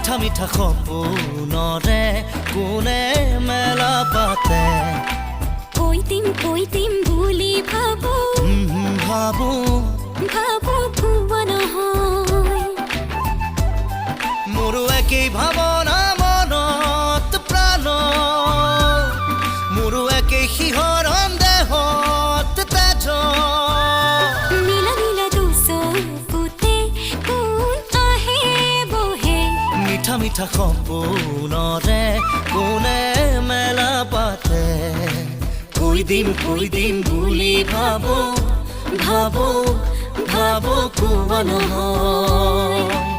মিঠা মিঠা সপোনৰে কোনে মেলা পাতে কৈ দিম বুলি ভাবো ভাবো ভাবো কোৱা নহয় মোৰো একেই ভাৱনা মনত প্ৰাণ মোৰো একেই শিহৰণ দেহত তেজ নীলা নীলা দুচকুতে কোন আহে বহে মিঠা মিঠা সপোনৰে কোনে মেলা পাতে কৈ দিম বুলি ভাবো ভাবো ভাবো কোৱা নহয়